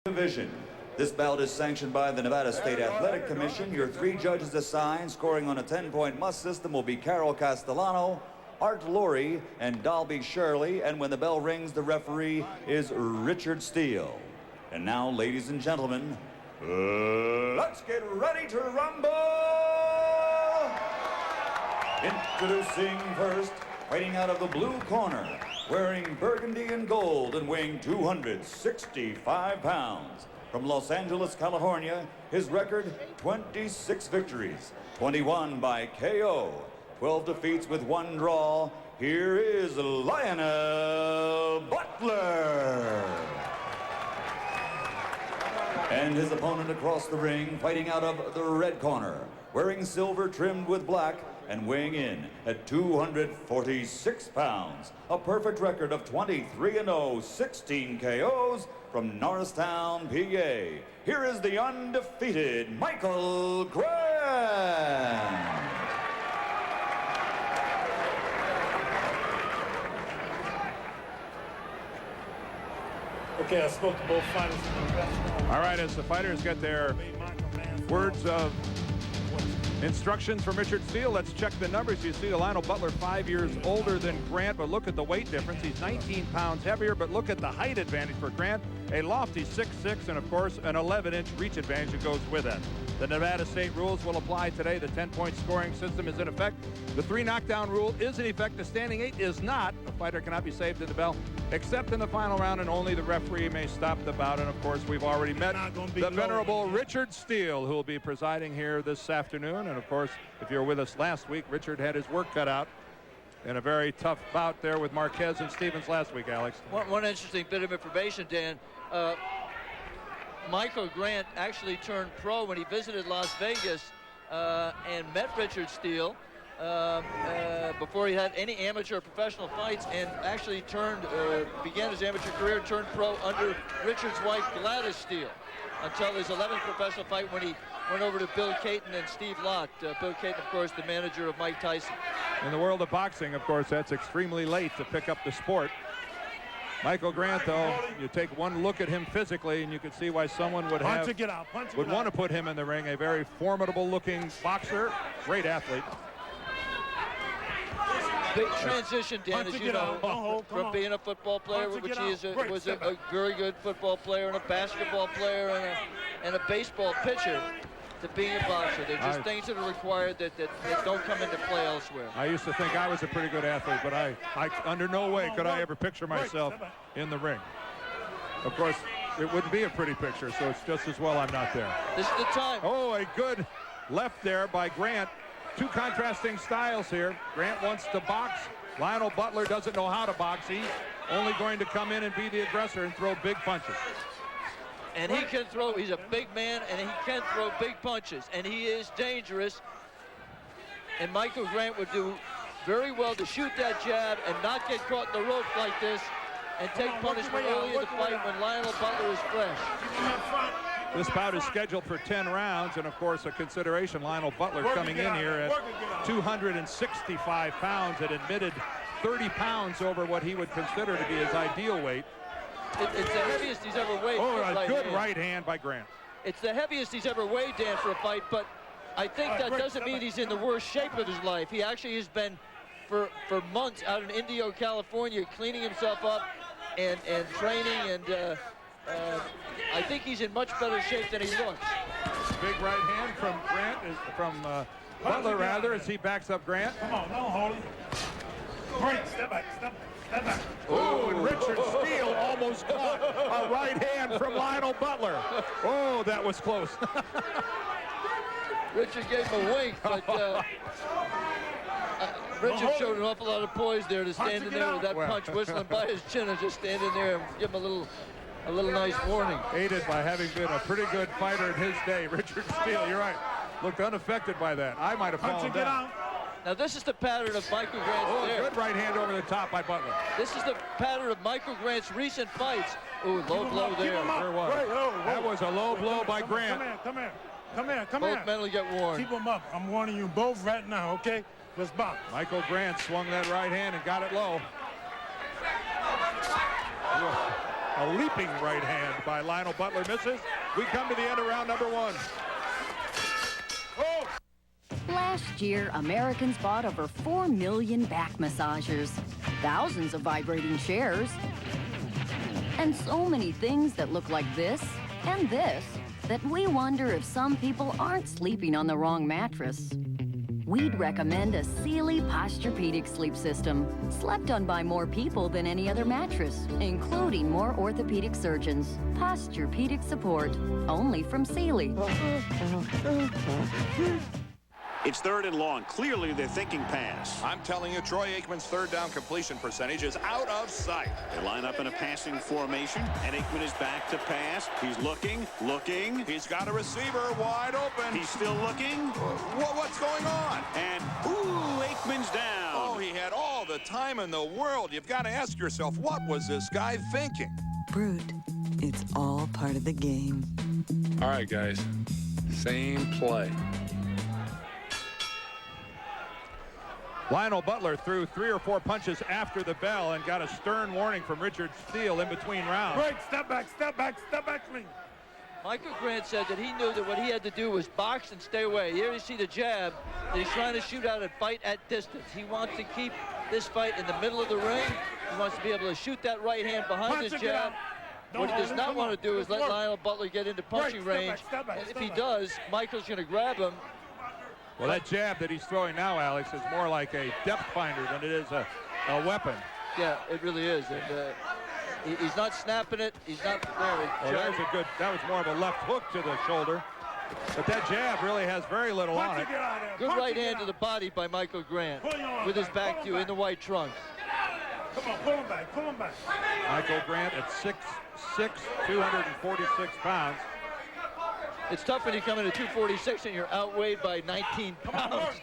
Division. This bout is sanctioned by the Nevada State Athletic Commission. Your 3 judges assigned, scoring on a 10-point must system, will be Carol Castellano, Art Laurie, and Dalby Shirley. And when the bell rings, the referee is Richard Steele. And now, ladies and gentlemen, let's get ready to rumble! Introducing first, fighting out of the blue corner, wearing burgundy and gold and weighing 265 pounds. From Los Angeles, California, his record, 26 victories, 21 by KO, 12 defeats with 1 draw. Here is Lionel Butler. And his opponent across the ring, fighting out of the red corner, wearing silver trimmed with black and weighing in at 246 pounds. A perfect record of 23-0, 16 KOs from Norristown, PA. Here is the undefeated Michael Grant. Okay, I spoke to both fighters. All right, as the fighters get their words of instructions from Richard Steele, let's check the numbers. You see Lionel Butler 5 years older than Grant, but look at the weight difference. He's 19 pounds heavier, but look at the height advantage for Grant. A lofty 6'6", and of course an 11-inch reach advantage that goes with it. The Nevada State rules will apply today. The 10-point scoring system is in effect. The 3 knockdown rule is in effect. The standing 8 is not. A fighter cannot be saved in the bell except in the final round, and only the referee may stop the bout. And of course, we've already met the venerable Richard Steele, who will be presiding here this afternoon. And of course, if you were with us last week, Richard had his work cut out in a very tough bout there with Marquez and Stevens last week, Alex. One interesting bit of information, Dan. Michael Grant actually turned pro when he visited Las Vegas and met Richard Steele before he had any amateur or professional fights, and actually began his amateur career, turned pro under Richard's wife Gladys Steele until his 11th professional fight when he went over to Bill Caton and Steve Lott. Bill Caton, of course, the manager of Mike Tyson. In the world of boxing, of course, that's extremely late to pick up the sport. Michael Grant, though, you take one look at him physically and you can see why someone would want to put him in the ring. A very formidable-looking boxer, great athlete. Big transition, Dan, as you know, from being a football player, which he was a very good football player, and a basketball player, and a baseball pitcher, to being a boxer. They're just things that are required that don't come into play elsewhere. I used to think I was a pretty good athlete, but I under no way could I ever picture myself in the ring. Of course, it wouldn't be a pretty picture, so it's just as well I'm not there. This is the time. Oh, a good left there by Grant. 2 contrasting styles here. Grant wants to box. Lionel Butler doesn't know how to box. He's only going to come in and be the aggressor and throw big punches. And he can throw. He's a big man, and he can throw big punches, and he is dangerous. And Michael Grant would do very well to shoot that jab and not get caught in the rope like this and take punishment early in the fight when Lionel Butler is fresh. This bout is scheduled for 10 rounds, and of course a consideration, Lionel Butler coming in here at 265 pounds, and admitted 30 pounds over what he would consider to be his ideal weight. It's the heaviest he's ever weighed. Oh, a good right hand by Grant. It's the heaviest he's ever weighed, Dan, for a fight, but I think that doesn't mean he's in the worst shape of his life. He actually has been, for months, out in Indio, California, cleaning himself up and training, and I think he's in much better shape than he looks. Big right hand from Grant, Butler rather, as he backs up Grant. Come on, no, hold it. Great, step back. Oh, and Richard Steele almost caught a right hand from Lionel Butler. Oh, that was close. Richard gave him a wink, but Richard showed an awful lot of poise there to stand in there with that punch whistling by his chin and just stand in there and give him a little nice warning. Aided by having been a pretty good fighter in his day, Richard Steele, you're right, looked unaffected by that. I might have fallen down. Now this is the pattern of Michael Grant's. Oh, good right hand over the top by Butler. This is the pattern of Michael Grant's recent fights. Ooh, low blow there. There was. That was a low blow by Grant. Come here. Both mentally get warned. Keep them up. I'm warning you both right now, okay? Let's box. Michael Grant swung that right hand and got it low. A leaping right hand by Lionel Butler misses. We come to the end of round number 1. Oh! Last year, Americans bought over 4 million back massagers, thousands of vibrating chairs, and so many things that look like this and this that we wonder if some people aren't sleeping on the wrong mattress. We'd recommend a Sealy Posturepedic sleep system, slept on by more people than any other mattress, including more orthopedic surgeons. Posturepedic support, only from Sealy. It's 3rd and long. Clearly, they're thinking pass. I'm telling you, Troy Aikman's 3rd down completion percentage is out of sight. They line up in a passing formation, and Aikman is back to pass. He's looking. He's got a receiver wide open. He's still looking. What's going on? And, ooh, Aikman's down. Oh, he had all the time in the world. You've got to ask yourself, what was this guy thinking? Brute, it's all part of the game. All right, guys. Same play. Lionel Butler threw 3 or 4 punches after the bell and got a stern warning from Richard Steele in between rounds. Break, step back, clean. Michael Grant said that he knew that what he had to do was box and stay away. Here you see the jab that he's trying to shoot out and fight at distance. He wants to keep this fight in the middle of the ring. He wants to be able to shoot that right hand behind his jab. What he does not want to do is let Lionel Butler get into punching range. And if he does, Michael's going to grab him. Well, that jab that he's throwing now, Alex, is more like a depth finder than it is a weapon. Yeah, it really is. And he's not snapping it. He's not there. Well, that was more of a left hook to the shoulder. But that jab really has very little on it. Good right hand to the body by Michael Grant with his back to you in the white trunks. Come on, pull him back. Michael Grant at 6'6", 246 pounds. It's tough when you come in at 246 and you're outweighed by 19 pounds.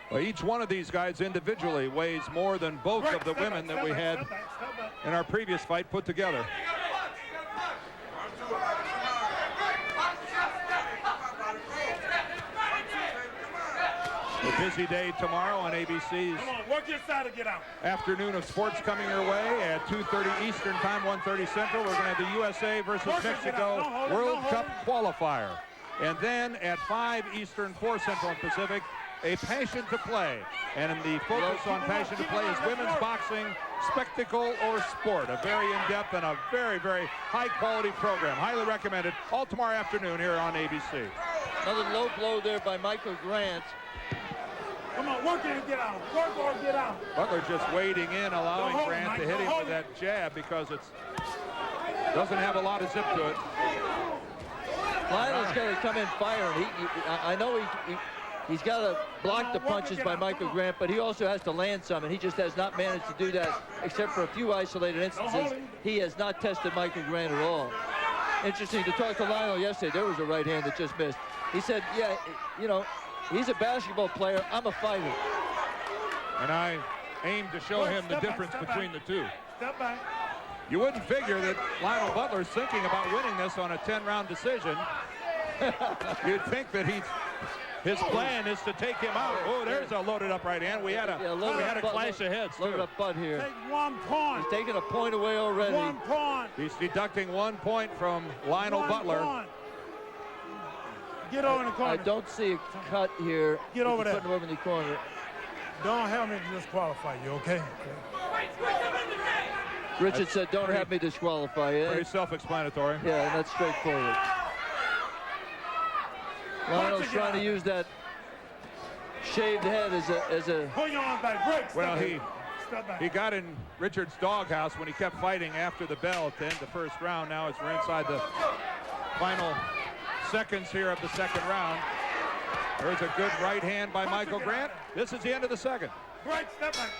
Well, each one of these guys individually weighs more than both of the women that we had in our previous fight put together. A busy day tomorrow on ABC's Work your side to get out. afternoon of sports coming your way at 2:30 Eastern Time, 1:30 Central. We're going to have the USA versus Mexico World Cup qualifier. And then at 5 Eastern, 4 Central and Pacific, a Passion to Play. And the focus on Passion to Play is women's boxing, spectacle or sport. A very in-depth and a very, very high-quality program. Highly recommended. All tomorrow afternoon here on ABC. Another low blow there by Michael Grant. Come on, work it and get out. Work or get out. Butler just wading in, allowing Grant to hit him with that jab because it doesn't have a lot of zip to it. Lionel's got to come in firing. I know he's got to block the punches by Michael Grant, but he also has to land some, and he just has not managed to do that except for a few isolated instances. He has not tested Michael Grant at all. Interesting to talk to Lionel yesterday. There was a right hand that just missed. He said, yeah, you know, he's a basketball player. I'm a fighter. And I aim to show him the difference between the two. Step back. You wouldn't figure that Lionel Butler's thinking about winning this on a 10-round decision. You'd think that his plan is to take him out. Oh, there's a loaded up right hand. We had a clash of heads, Loaded too. up butt here. Take 1 point. He's taking a point away already. 1 point. He's deducting 1 point from Lionel 1 Butler. point. Get over in the corner. I don't see a cut here. Get over there. Putting him over in the corner. Don't have me disqualify you, okay? Richard said, don't have me disqualify you. Pretty self-explanatory. Yeah, and that's straightforward. Lionel's trying to use that shaved head as a Pull your arm back. Break. Well, Step back. he got in Richard's doghouse when he kept fighting after the bell to end the first round. Now as we're inside the final seconds here of the second round. There's a good right hand by Michael Grant. This is the end of the second. Break. Step back.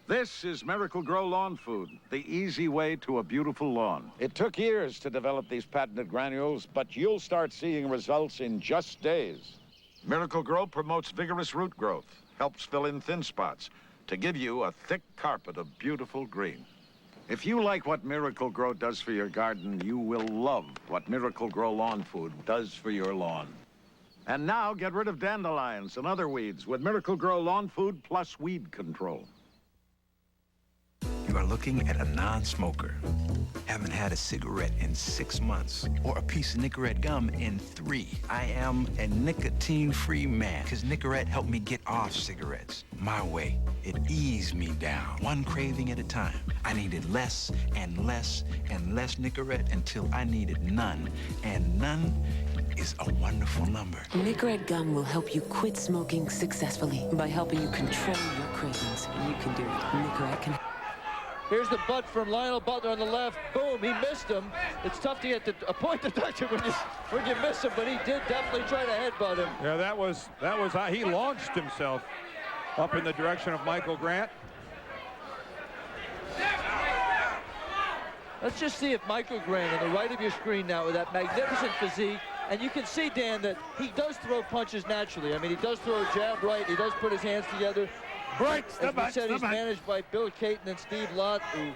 This is Miracle Grow Lawn Food, the easy way to a beautiful lawn. It took years to develop these patented granules, but you'll start seeing results in just days. Miracle Grow promotes vigorous root growth, helps fill in thin spots to give you a thick carpet of beautiful green. If you like what Miracle Grow does for your garden, you will love what Miracle Grow Lawn Food does for your lawn. And now get rid of dandelions and other weeds with Miracle Grow Lawn Food plus weed control. You are looking at a non-smoker. Haven't had a cigarette in 6 months or a piece of Nicorette gum in 3. I am a nicotine-free man because Nicorette helped me get off cigarettes my way. It eased me down, one craving at a time. I needed less and less and less Nicorette until I needed none, and none is a wonderful number. Nicorette gum will help you quit smoking successfully by helping you control your cravings. You can do it. Nicorette can. Here's the butt from Lionel Butler on the left. Boom, he missed him. It's tough to get a point deduction when you miss him, but he did definitely try to headbutt him. Yeah, that was he launched himself up in the direction of Michael Grant. Let's just see if Michael Grant on the right of your screen now with that magnificent physique, and you can see, Dan, that he does throw punches naturally. I mean, he does throw a jab right. He does put his hands together. Break, As we said, he's managed by Bill Caton and Steve Lott, who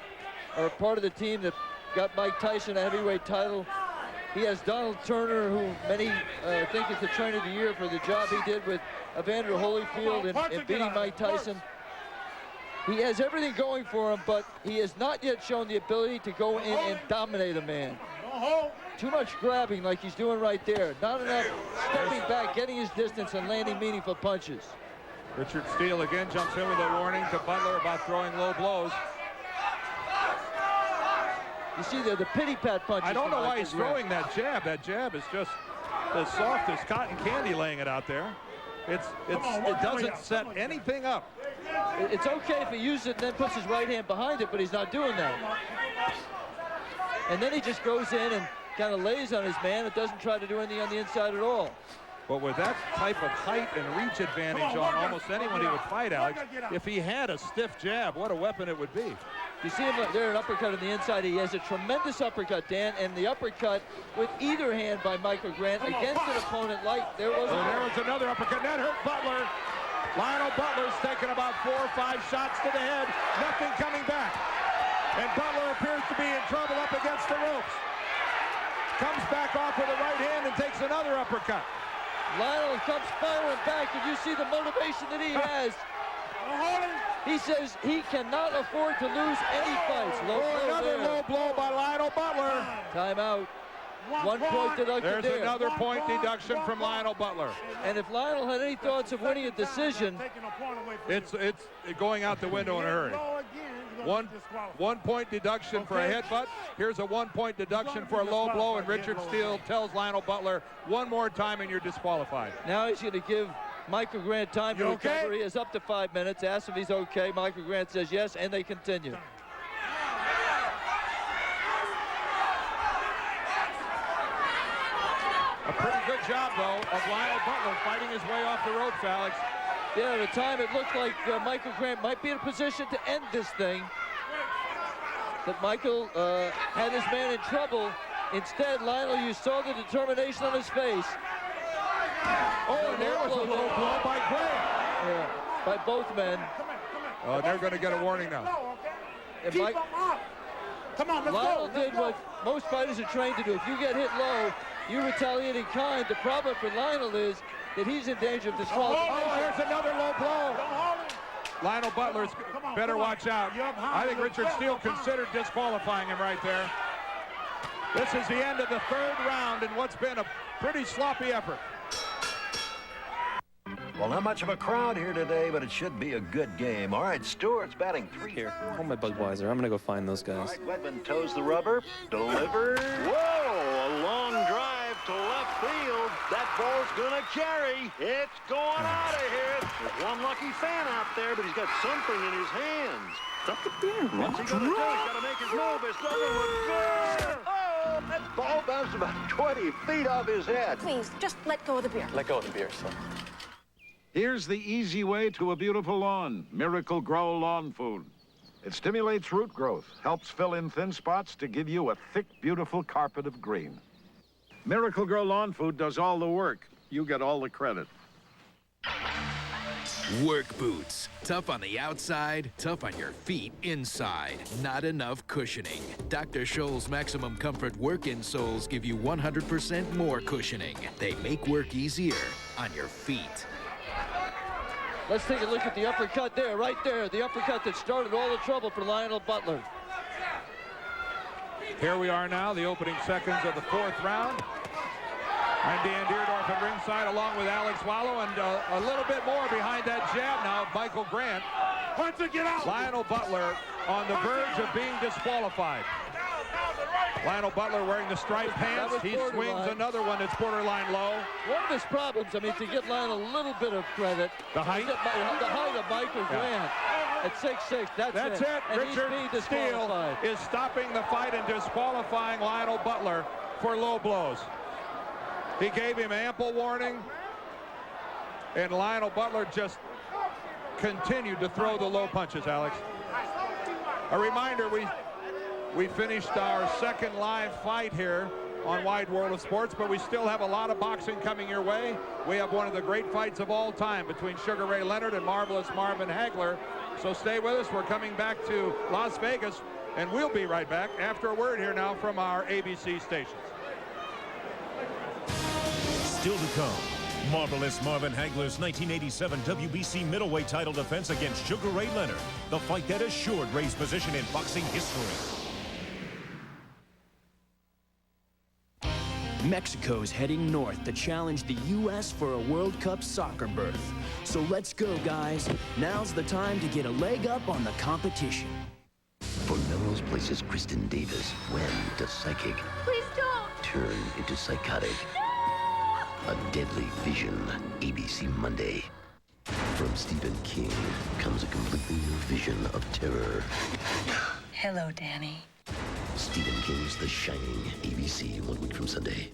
are part of the team that got Mike Tyson a heavyweight title. He has Donald Turner, who many think is the trainer of the year for the job he did with Evander Holyfield and beating Mike Tyson. He has everything going for him, but he has not yet shown the ability to go in and dominate a man. Too much grabbing like he's doing right there. Not enough stepping back, getting his distance, and landing meaningful punches. Richard Steele again jumps in with a warning to Butler about throwing low blows. You see there the pity pat punches. I don't know why he's throwing that jab. That jab is just as soft as cotton candy laying it out there. It doesn't set anything up. It's okay if he uses it and then puts his right hand behind it, but he's not doing that. And then he just goes in and kind of lays on his man. It doesn't try to do anything on the inside at all. But with that type of height and reach advantage on almost anyone he would fight, Alex, if he had a stiff jab, what a weapon it would be. You see him there, an uppercut on the inside. He has a tremendous uppercut, Dan, and the uppercut with either hand by Michael Grant against an opponent like there was. There was another uppercut. That hurt Butler. Lionel Butler's taken about 4 or 5 shots to the head. Nothing coming back. And Butler appears to be in trouble up against the ropes. Comes back off with a right hand and takes another uppercut. Lionel comes firing back, and you see the motivation that he has. He says he cannot afford to lose any fights. Another low blow by Lionel Butler. Timeout. 1 point deduction. There's another point deduction from Lionel Butler. And if Lionel had any thoughts of winning a decision, it's going out the window in a hurry. One point deduction for a headbutt. Here's a 1 point deduction for a low blow, and Richard Steele tells Lionel Butler one more time and you're disqualified. Now he's going to give Michael Grant time to recover. He has up to 5 minutes. Asks if he's okay. Michael Grant says yes, and they continue. A pretty good job, though, of Lionel Butler fighting his way off the ropes, Alex. Yeah, at the time it looked like Michael Grant might be in a position to end this thing. But Michael had his man in trouble. Instead, Lionel, you saw the determination on his face. Oh, and there was a low blow by Grant. Yeah, by both men. Oh, they're going to get a warning now. And Keep him up. Come on, let's Lionel go. did what most fighters are trained to do. If you get hit low, you retaliate in kind. The problem for Lionel is that he's in danger of disqualification. Oh, here's another low blow. Lionel Butler's better watch out. I think Richard Steele considered disqualifying him right there. This is the end of the 3rd round in what's been a pretty sloppy effort. Well, not much of a crowd here today, but it should be a good game. All right, Stewart's batting 3 here. Hold my Budweiser. I'm going to go find those guys. All right, Wedman toes the rubber. Delivered. Whoa, a long drive to left field. That ball's going to carry. It's going out of here. There's one lucky fan out there, but he's got something in his hands. What's he going to do? He's got to make his move. It's doesn't look good. Oh, that ball bounced about 20 feet off his head. Please, just let go of the beer. Let go of the beer, son. Here's the easy way to a beautiful lawn. Miracle Grow Lawn Food. It stimulates root growth, helps fill in thin spots to give you a thick, beautiful carpet of green. Miracle Grow Lawn Food does all the work. You get all the credit. Work boots. Tough on the outside, tough on your feet inside. Not enough cushioning. Dr. Scholl's Maximum Comfort work insoles give you 100% more cushioning. They make work easier on your feet. Let's take a look at the uppercut there, right there. The uppercut that started all the trouble for Lionel Butler. Here we are now, the opening seconds of the 4th round. I'm Dan Deerdorf at ringside along with Alex Wallow, and a little bit more behind that jab now of Michael Grant. Punch it, get out. Lionel Butler on the verge of being disqualified. Lionel Butler wearing the striped pants. He swings another one that's borderline low. One of his problems, I mean, to get Lionel a little bit of credit. The height? The height of Michael Grant at 6'6". That's it. And Richard Steele is stopping the fight and disqualifying Lionel Butler for low blows. He gave him ample warning, and Lionel Butler just continued to throw the low punches, Alex. A reminder, we finished our 2nd live fight here on Wide World of Sports, but we still have a lot of boxing coming your way. We have one of the great fights of all time between Sugar Ray Leonard and Marvelous Marvin Hagler. So stay with us. We're coming back to Las Vegas, and we'll be right back after a word here now from our ABC stations. Still to come, Marvelous Marvin Hagler's 1987 WBC middleweight title defense against Sugar Ray Leonard, the fight that assured Ray's position in boxing history. Mexico's heading north to challenge the U.S. for a World Cup soccer berth. So let's go, guys. Now's the time to get a leg up on the competition. For Melrose Place's Kristen Davis, when does psychic Please don't turn into psychotic? A deadly vision, ABC Monday. From Stephen King comes a completely new vision of terror. Hello, Danny. Stephen King's The Shining, ABC, 1 week from Sunday.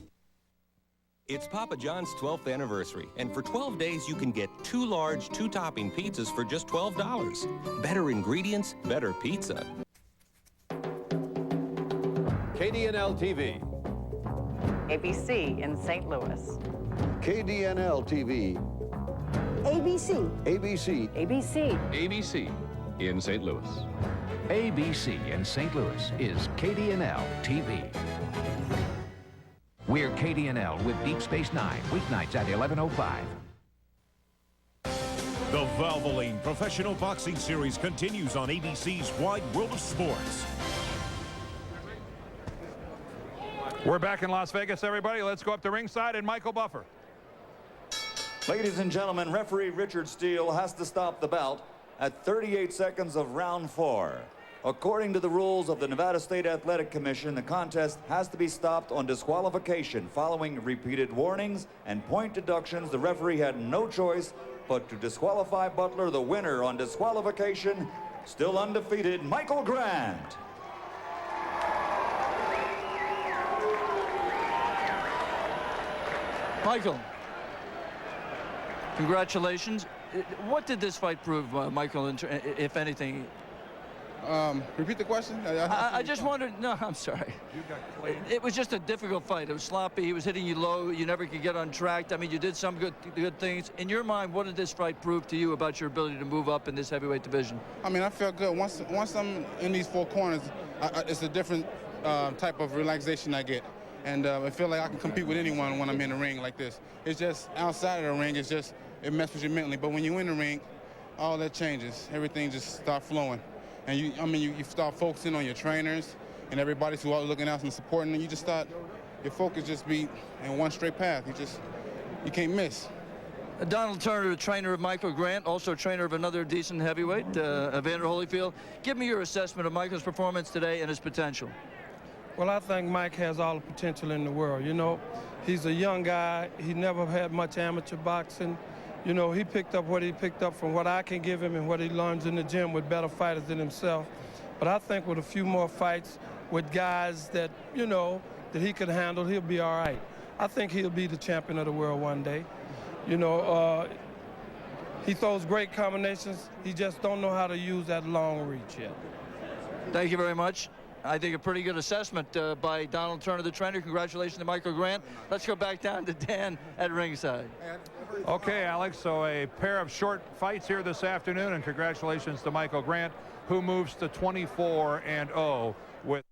It's Papa John's 12th anniversary, and for 12 days you can get 2 large, 2-topping pizzas for just $12. Better ingredients, better pizza. KDNL TV. ABC in St. Louis. KDNL TV. ABC. ABC. ABC. ABC in St. Louis. ABC in St. Louis is KDNL TV. We're KDNL with Deep Space Nine, weeknights at 11:05. The Valvoline Professional Boxing Series continues on ABC's Wide World of Sports. We're back in Las Vegas, everybody. Let's go up to ringside and Michael Buffer. Ladies and gentlemen, referee Richard Steele has to stop the bout at 38 seconds of round 4. According to the rules of the Nevada State Athletic Commission, the contest has to be stopped on disqualification. Following repeated warnings and point deductions, the referee had no choice but to disqualify Butler, the winner on disqualification, still undefeated, Michael Grant. Michael, congratulations. What did this fight prove, Michael, if anything? Repeat the question. I just wondered. No, I'm sorry. It was just a difficult fight. It was sloppy. He was hitting you low. You never could get on track. I mean, you did some good things. In your mind, what did this fight prove to you about your ability to move up in this heavyweight division? I mean, I felt good. Once I'm in these 4 corners, it's a different type of relaxation I get. And I feel like I can compete with anyone when I'm in the ring like this. It's just outside of the ring, it messes you mentally. But when you're in the ring, all that changes. Everything just starts flowing. And you start focusing on your trainers and everybody who's out looking out and supporting, and you just start, your focus just be in one straight path. You can't miss. Donald Turner, the trainer of Michael Grant, also trainer of another decent heavyweight, Evander Holyfield. Give me your assessment of Michael's performance today and his potential. Well, I think Mike has all the potential in the world. You know, he's a young guy. He never had much amateur boxing. You know, he picked up what he picked up from what I can give him and what he learns in the gym with better fighters than himself. But I think with a few more fights with guys that, you know, that he could handle, he'll be all right. I think he'll be the champion of the world one day. You know, he throws great combinations. He just don't know how to use that long reach yet. Thank you very much. I think a pretty good assessment by Donald Turner, the trainer. Congratulations to Michael Grant. Let's go back down to Dan at ringside. Okay, Alex, so a pair of short fights here this afternoon, and congratulations to Michael Grant, who moves to 24-0 with